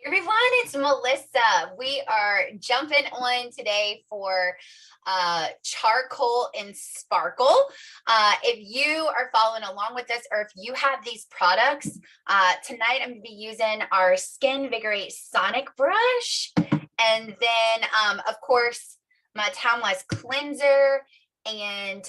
Everyone, it's Melissa. We are jumping on today for Charcoal and Sparkle. If you are following along with us, or if you have these products, tonight I'm going to be using our Skin Vigorate Sonic Brush. And then, of course, my Time-Wise Cleanser and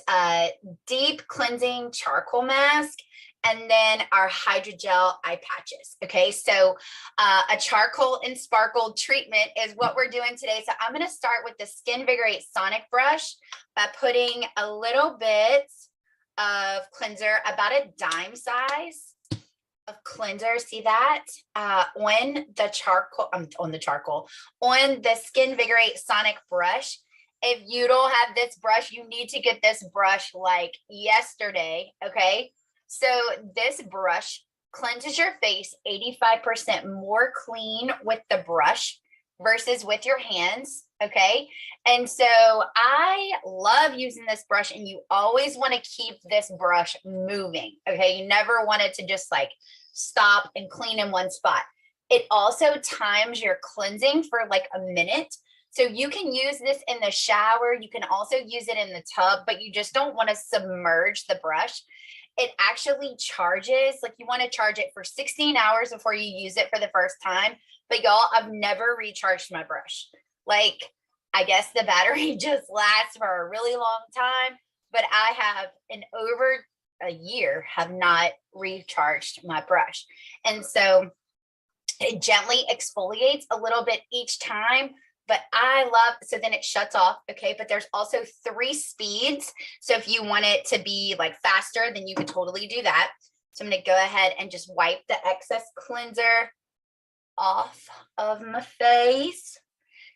Deep Cleansing Charcoal Mask. And then our hydrogel eye patches. Okay, so a charcoal and sparkle treatment is what we're doing today. So I'm going to start with the Skin Vigorate Sonic Brush by putting a little bit of cleanser, about a dime size of cleanser. See that on the charcoal, on the Skin Vigorate Sonic Brush. If you don't have this brush, you need to get this brush like yesterday. Okay. So this brush cleanses your face 85% more clean with the brush versus with your hands, okay? And so I love using this brush, and you always want to keep this brush moving, okay? You never want it to just like stop and clean in one spot. It also times your cleansing for like a minute. So you can use this in the shower. You can also use it in the tub, but you just don't want to submerge the brush. It actually charges, like you want to charge it for 16 hours before you use it for the first time. But y'all, I've never recharged my brush. Like, I guess the battery just lasts for a really long time, but I have in over a year have not recharged my brush. And so it gently exfoliates a little bit each time. But I love, so then it shuts off, okay? But there's also 3 speeds. So if you want it to be like faster, then you can totally do that. So I'm gonna go ahead and just wipe the excess cleanser off of my face.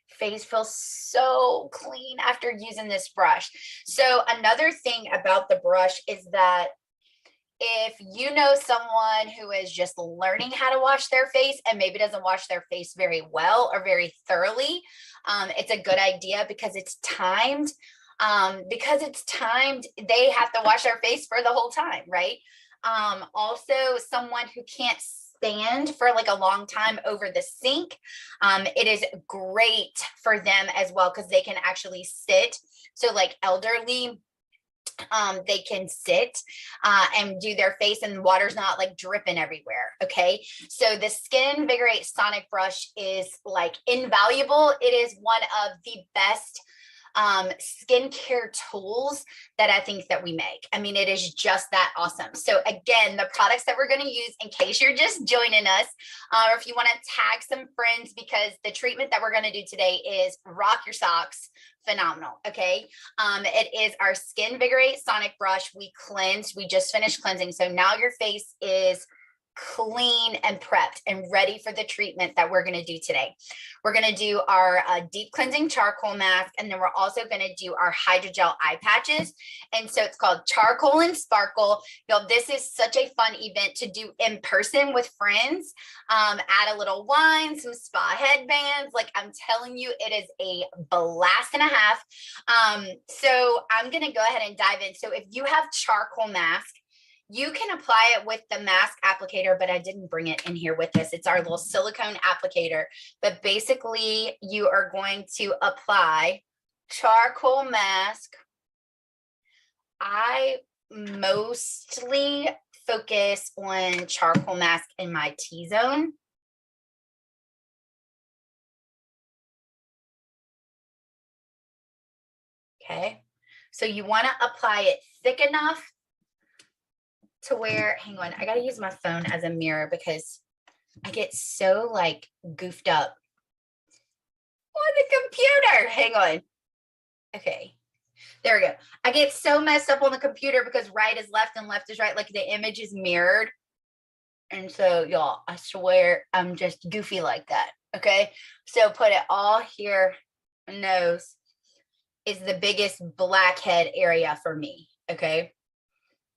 Face feels so clean after using this brush. So another thing about the brush is that if you know someone who is just learning how to wash their face and maybe doesn't wash their face very well or very thoroughly, it's a good idea because it's timed. They have to wash their face for the whole time, right? Also, someone who can't stand for like a long time over the sink, it is great for them as well because they can actually sit. So like elderly, they can sit and do their face and water's not like dripping everywhere. Okay. So the Skin Vigorate Sonic Brush is like invaluable. It is one of the best skincare tools that I think that we make. I mean, it is just that awesome. So again, the products that we're going to use in case you're just joining us, or if you want to tag some friends, because the treatment that we're going to do today is rock your socks. Phenomenal. Okay. It is our Skin Vigorate Sonic Brush. We just finished cleansing. So now your face is clean and prepped and ready for the treatment that we're going to do today. We're going to do our deep cleansing charcoal mask, and then we're also going to do our hydrogel eye patches. And so it's called Charcoal and Sparkle. Y'all, this is such a fun event to do in person with friends. Add a little wine, some spa headbands. Like I'm telling you, it is a blast and a half. So I'm going to go ahead and dive in. So if you have charcoal mask, you can apply it with the mask applicator, but I didn't bring it in here with us. It's our little silicone applicator. But basically, you are going to apply charcoal mask. I mostly focus on charcoal mask in my T-zone. Okay, so you want to apply it thick enough to where, hang on, I got to use my phone as a mirror because I get so like goofed up on the computer. Hang on. Okay, there we go. I get so messed up on the computer because right is left and left is right. Like the image is mirrored. And so y'all, I swear I'm just goofy like that. Okay, so put it all here. Nose is the biggest blackhead area for me. Okay,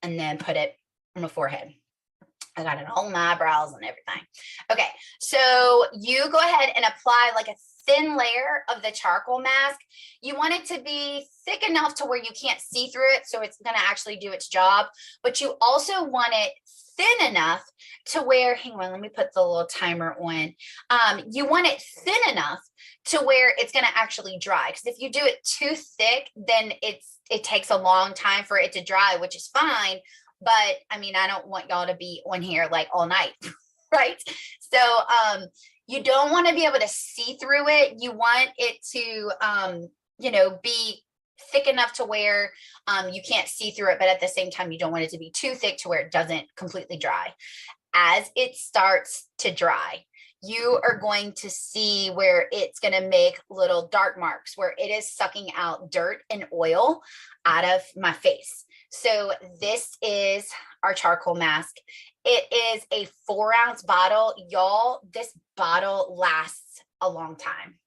and then put it on the forehead. I got it all in my eyebrows and everything. Okay, so you go ahead and apply like a thin layer of the charcoal mask, you want it to be thick enough to where you can't see through it, so it's going to actually do its job. But you also want it thin enough to where, hang on, let me put the little timer on. You want it thin enough to where it's going to actually dry. Because if you do it too thick, then it takes a long time for it to dry, which is fine. But I mean, I don't want y'all to be on here like all night, right? So you don't want to be able to see through it. You want it to, be thick enough to where you can't see through it, but at the same time, you don't want it to be too thick to where it doesn't completely dry. As it starts to dry, you are going to see where it's going to make little dark marks where it is sucking out dirt and oil out of my face. So this is our charcoal mask. It is a 4-ounce bottle. Y'all, this bottle lasts a long time.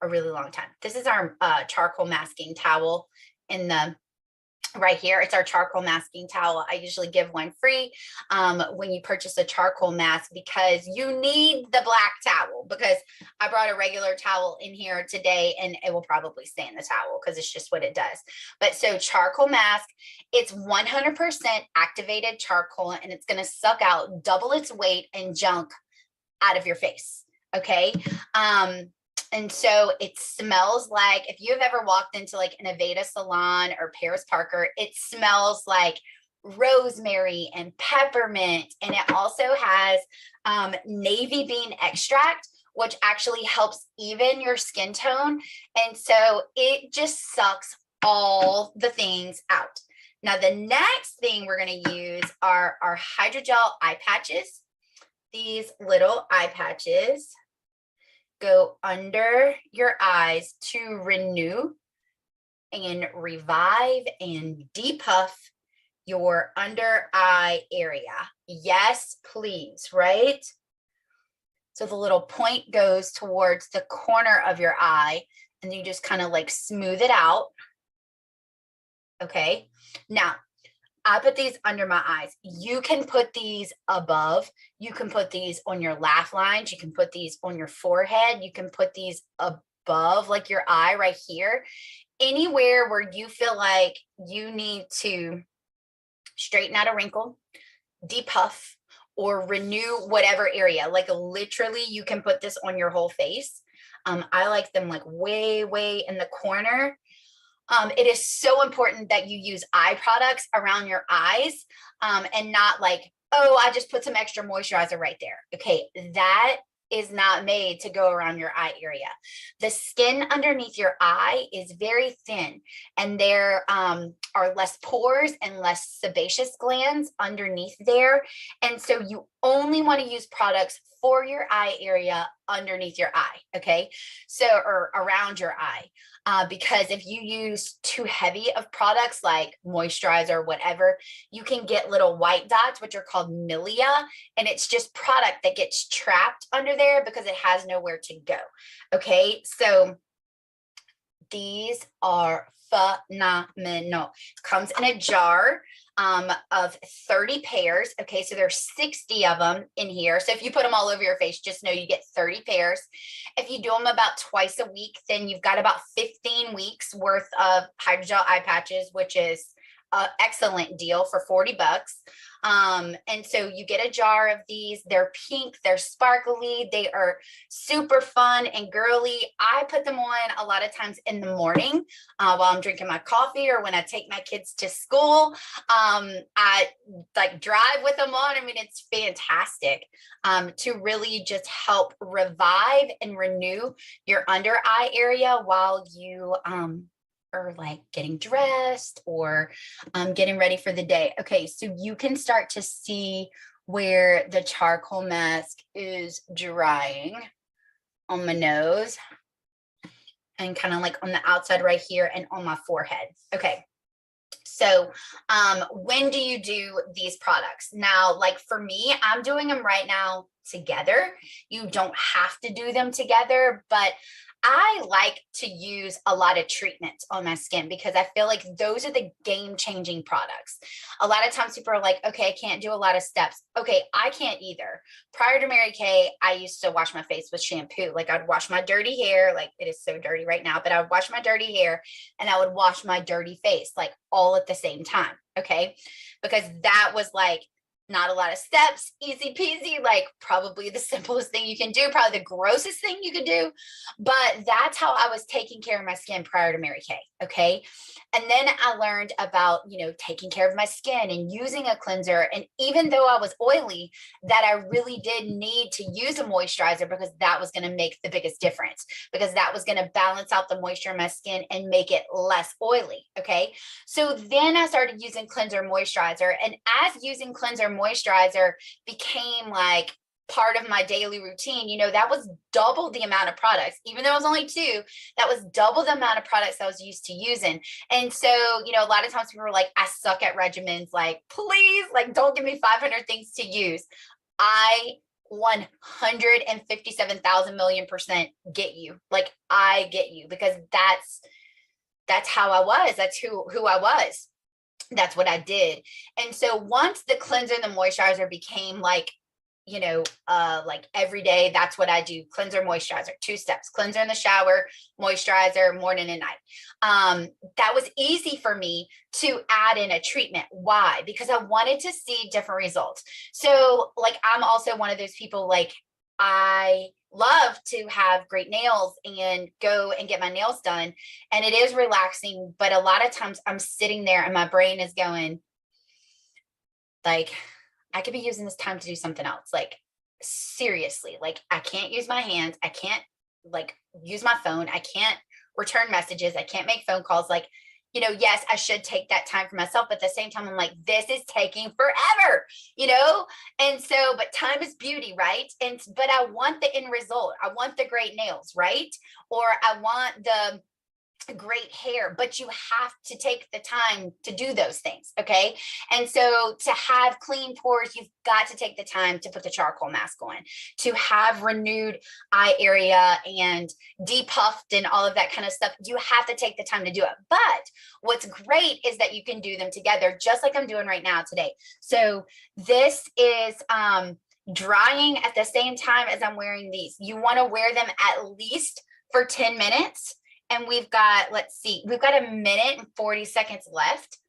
A really long time. This is our charcoal masking towel in the right here. It's our charcoal masking towel. I usually give one free when you purchase a charcoal mask, because you need the black towel, because I brought a regular towel in here today and it will probably stay in the towel because it's just what it does. But so charcoal mask, it's 100% activated charcoal, and it's going to suck out double its weight and junk out of your face. Okay. And so it smells like, if you've ever walked into like an Aveda salon or Paris Parker, it smells like rosemary and peppermint. And it also has navy bean extract, which actually helps even your skin tone. And so it just sucks all the things out. Now, the next thing we're going to use are our hydrogel eye patches. These little eye patches go under your eyes to renew and revive and depuff your under eye area. Yes, please, right? So the little point goes towards the corner of your eye, and you just kind of like smooth it out. Okay. Now, I put these under my eyes. You can put these above. You can put these on your laugh lines. You can put these on your forehead. You can put these above, like your eye right here. Anywhere where you feel like you need to straighten out a wrinkle, depuff, or renew whatever area. Like literally, you can put this on your whole face. I like them like way, way in the corner. It is so important that you use eye products around your eyes and not like, oh, I just put some extra moisturizer right there. Okay, that is not made to go around your eye area. The skin underneath your eye is very thin, and there are less pores and less sebaceous glands underneath there. And so you only want to use products for your eye area underneath your eye, okay? So, or around your eye. Because if you use too heavy of products like moisturizer or whatever, you can get little white dots, which are called milia, and it's just product that gets trapped under there because it has nowhere to go. Okay, so these are phenomenal. It comes in a jar of 30 pairs. Okay, so there's 60 of them in here. So if you put them all over your face, just know you get 30 pairs. If you do them about twice a week, then you've got about 15 weeks worth of hydrogel eye patches, which is an excellent deal for $40. And so you get a jar of these. They're pink, they're sparkly, they are super fun and girly. I put them on a lot of times in the morning while I'm drinking my coffee, or when I take my kids to school. I like drive with them on. I mean, it's fantastic to really just help revive and renew your under eye area while you or like getting dressed or getting ready for the day. Okay, so you can start to see where the charcoal mask is drying on my nose and kind of like on the outside right here and on my forehead. Okay, so when do you do these products? Now, like for me, I'm doing them right now together. You don't have to do them together, but I like to use a lot of treatments on my skin because I feel like those are the game-changing products. A lot of times people are like, okay, I can't do a lot of steps. Okay, I can't either. Prior to Mary Kay, I used to wash my face with shampoo. Like I'd wash my dirty hair, like it is so dirty right now, but I would wash my dirty hair and I would wash my dirty face, like all at the same time. Okay, because that was like not a lot of steps, easy peasy, like probably the simplest thing you can do, probably the grossest thing you could do. But that's how I was taking care of my skin prior to Mary Kay. Okay. And then I learned about, taking care of my skin and using a cleanser. And even though I was oily, that I really did need to use a moisturizer because that was going to make the biggest difference, because that was going to balance out the moisture in my skin and make it less oily. Okay. So then I started using cleanser moisturizer, and as using cleanser moisturizer became like part of my daily routine, that was double the amount of products. Even though it was only 2, that was double the amount of products I was used to using. And so, a lot of times people were like, I suck at regimens. Like, please, like, don't give me 500 things to use. I 157,000 million % get you. Like, I get you, because that's how I was. That's who I was. That's what I did. And so once the cleanser and the moisturizer became like, like every day, that's what I do. Cleanser, moisturizer, 2 steps, cleanser in the shower, moisturizer, morning and night. That was easy for me to add in a treatment. Why? Because I wanted to see different results. So like, I'm also one of those people, like, I love to have great nails and go and get my nails done. And it is relaxing, but a lot of times I'm sitting there and my brain is going like, I could be using this time to do something else. Like, seriously, like, I can't use my hands. I can't like use my phone. I can't return messages. I can't make phone calls. Like, yes, I should take that time for myself. But at the same time, I'm like, this is taking forever, And so, but time is beauty, right? But I want the end result. I want the great nails, right? Or I want the great hair, but you have to take the time to do those things. Okay. And so to have clean pores, you've got to take the time to put the charcoal mask on, to have renewed eye area and depuffed and all of that kind of stuff. You have to take the time to do it. But what's great is that you can do them together, just like I'm doing right now today. So this is, drying at the same time as I'm wearing these. You want to wear them at least for 10 minutes. And we've got, let's see, we've got 1 minute and 40 seconds left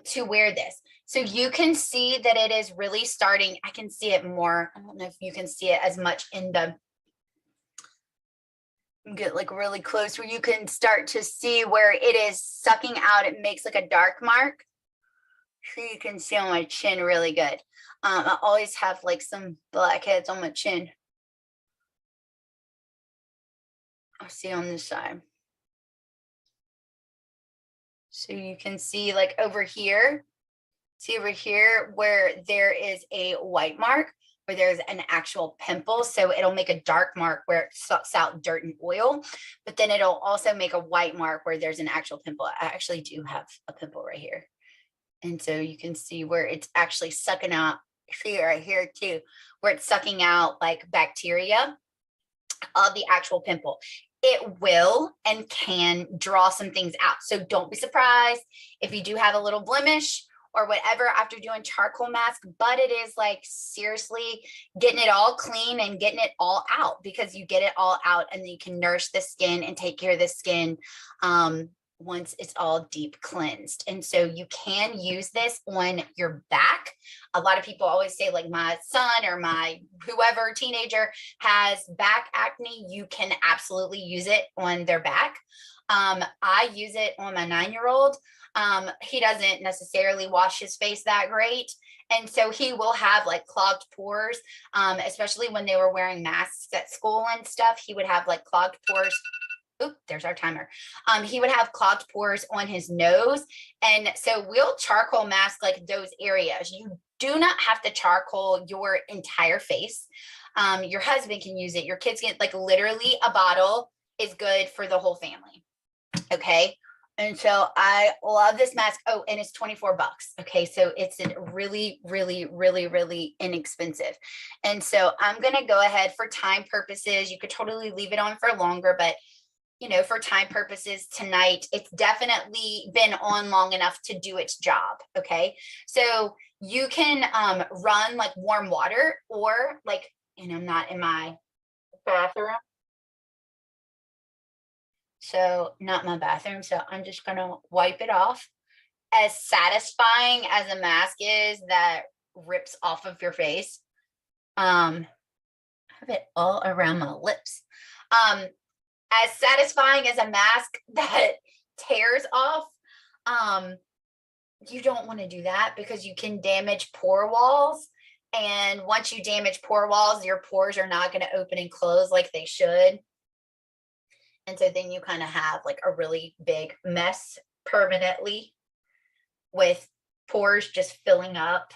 to wear this. So you can see that it is really starting. I can see it more. I don't know if you can see it as much in the, get like really close where you can start to see where it is sucking out. It makes like a dark mark. So you can see on my chin really good. I always have like some blackheads on my chin. I'll see on this side. So you can see like over here, where there is a white mark, where there's an actual pimple. So it'll make a dark mark where it sucks out dirt and oil, but then it'll also make a white mark where there's an actual pimple. I actually do have a pimple right here. And so you can see where it's actually sucking out, see right here too, where it's sucking out like bacteria of the actual pimple. It will and can draw some things out. So don't be surprised if you do have a little blemish or whatever after doing charcoal mask, but it is like seriously getting it all clean and getting it all out, because you get it all out and then you can nourish the skin and take care of the skin once it's all deep cleansed. And so you can use this on your back. A lot of people always say, like, my son or my whoever teenager has back acne, you can absolutely use it on their back. I use it on my 9-year-old. He doesn't necessarily wash his face that great. And so he will have like clogged pores, especially when they were wearing masks at school and stuff. He would have like clogged pores. Oop, there's our timer. He would have clogged pores on his nose. And so we'll charcoal mask like those areas. You do not have to charcoal your entire face. Your husband can use it. Your kids can, like, literally a bottle is good for the whole family. Okay. And so I love this mask. Oh, and it's 24 bucks. Okay. So it's really, really, really, really inexpensive. And so I'm going to go ahead for time purposes. You could totally leave it on for longer, but you know, for time purposes tonight, it's definitely been on long enough to do its job. Okay. So you can run like warm water, or like, and I'm not in my bathroom. So not my bathroom. So I'm just going to wipe it off. As satisfying as a mask is that rips off of your face, I have it all around my lips. As satisfying as a mask that tears off, um, you don't want to do that because you can damage pore walls. And once you damage pore walls, your pores are not going to open and close like they should. And so then you kind of have like a really big mess permanently with pores just filling up,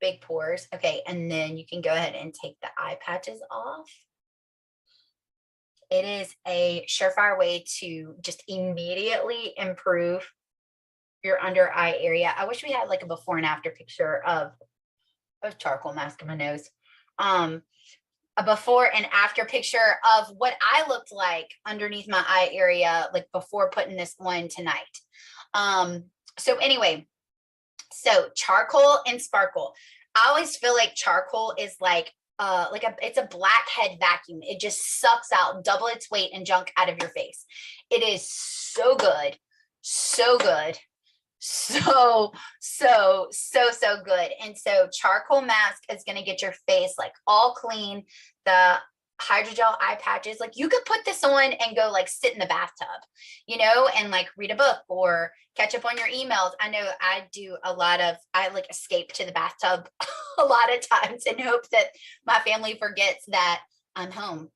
big pores. Okay, and then you can go ahead and take the eye patches off. It is a surefire way to just immediately improve your under eye area. I wish we had like a before and after picture of charcoal mask on my nose. A before and after picture of what I looked like underneath my eye area, like before putting this on tonight. So anyway, so charcoal and sparkle. I always feel like charcoal is like it's a blackhead vacuum. It just sucks out double its weight and junk out of your face. It is so good, so good, so good. And so charcoal mask is going to get your face like all clean. The hydrogel eye patches, like you could put this on and go like sit in the bathtub, you know, and like read a book or catch up on your emails. I know I like escape to the bathtub a lot of times and hope that my family forgets that I'm home.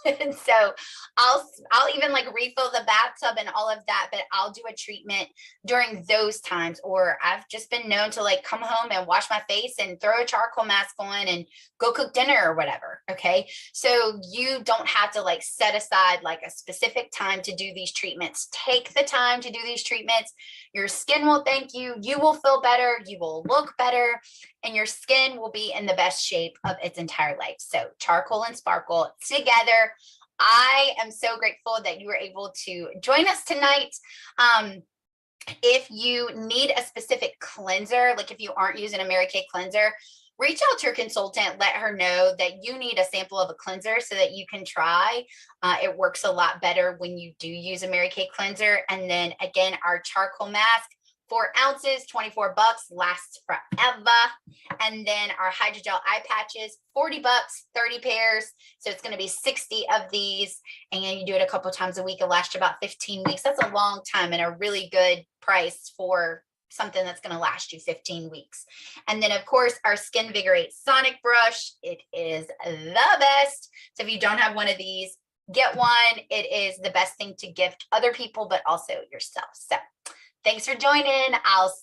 And so I'll even like refill the bathtub and all of that, but I'll do a treatment during those times. Or I've just been known to like come home and wash my face and throw a charcoal mask on and go cook dinner or whatever. Okay. So you don't have to like set aside like a specific time to do these treatments. Take the time to do these treatments. Your skin will thank you. You will feel better. You will look better, and your skin will be in the best shape of its entire life. So charcoal and sparkle together. I am so grateful that you were able to join us tonight. If you need a specific cleanser, like if you aren't using a Mary Kay cleanser, reach out to your consultant, let her know that you need a sample of a cleanser so that you can try. It works a lot better when you do use a Mary Kay cleanser. And then again, our charcoal mask, 4 ounces, $24, lasts forever. And then our hydrogel eye patches, $40, 30 pairs. So it's going to be 60 of these. And you do it a couple times a week. It'll last you about 15 weeks. That's a long time and a really good price for something that's going to last you 15 weeks. And then of course our Skin Vigorate Sonic Brush. It is the best. So if you don't have one of these, get one. It is the best thing to gift other people, but also yourself. So thanks for joining. I'll